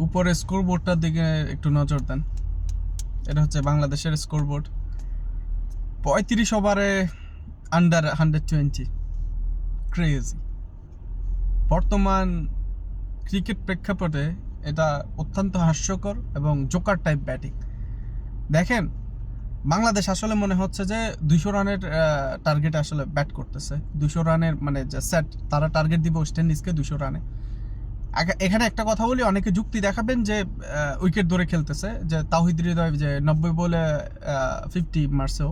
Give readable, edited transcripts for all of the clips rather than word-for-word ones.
উপরে স্কোরবোর্ডটার দিকে একটু নজর দেন। এটা হচ্ছে বাংলাদেশের স্কোরবোর্ড। 35 ওভারে আন্ডার 120, ক্রেজি। বর্তমান ক্রিকেট প্রেক্ষাপটে এটা অত্যন্ত হাস্যকর এবং জোকার টাইপ ব্যাটিং। দেখেন, বাংলাদেশ আসলে মনে হচ্ছে যে 200 রানের টার্গেটে আসলে ব্যাট করতেছে। 200 রানের মানে যে সেট, তারা টার্গেট দিবে ওয়েস্ট ইন্ডিজকে 200 রানে। এখানে একটা কথা বলি, অনেকে যুক্তি দেখাবেন যে উইকেট ধরে খেলতেছে, যে তাওহিদ হৃদয় যে 90 বলে 50 মারছেও,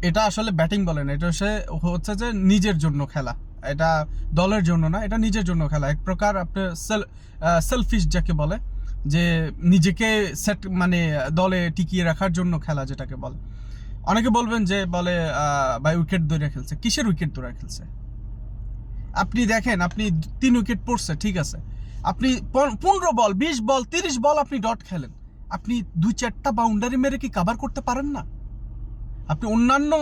এটা আসলে ব্যাটিং বলে না, এটা হচ্ছে যে নিজের জন্য খেলা। এটা দলের জন্য না, এটা নিজের জন্য খেলা। এক প্রকার আপনার সেলফিশ যাকে বলে, যে নিজেকে সেট মানে দলে টিকিয়ে রাখার জন্য খেলা যেটাকে বলে। অনেকে বলবেন যে বলে ভাই উইকেট ধরে খেলছে। কিসের উইকেট ধরে খেলছে? আপনি দেখেন, আপনি 3 উইকেট পড়ছে, ঠিক আছে, আপনি 15 বল 20 বল 30 বল আপনি ডট খেলেন, আপনি 2-4টা বাউন্ডারি মেরে কি কভার করতে পারেন না? আপনি অন্যান্য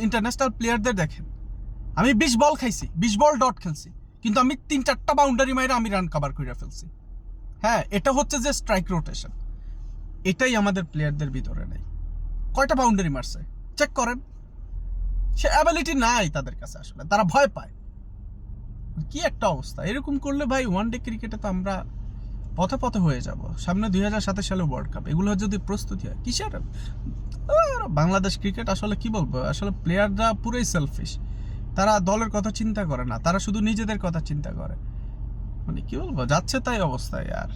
ইন্টারন্যাশনাল প্লেয়ারদের দেখেন, আমি 20 বল খাইছি, 20 বল ডট খেলছি, কিন্তু আমি 3-4টা বাউন্ডারি মাইরে আমি রান কভার করে ফেলছি। হ্যাঁ, এটা হচ্ছে যে স্ট্রাইক রোটেশন। এটাই আমাদের প্লেয়ারদের ভিতরে নেই। কয়টা বাউন্ডারি মারছে চেক করেন। সে অ্যাবিলিটি নাই তাদের কাছে, আসলে তারা ভয় পায়। কি একটা অবস্থা! এরকম করলে ভাই ওয়ানডে ক্রিকেটে তো আমরা পথে পথে হয়ে যাব। সামনে 2027 সালে ওয়ার্ল্ড কাপ, এগুলো যদি প্রস্তুতি হয় কিসের বাংলাদেশ ক্রিকেট, আসলে কি বলবো, আসলে প্লেয়াররা পুরোই সেলফিশ। তারা দলের কথা চিন্তা করে না, তারা শুধু নিজেদের কথা চিন্তা করে। মানে কি বলবো, যাচ্ছে তাই অবস্থায় আর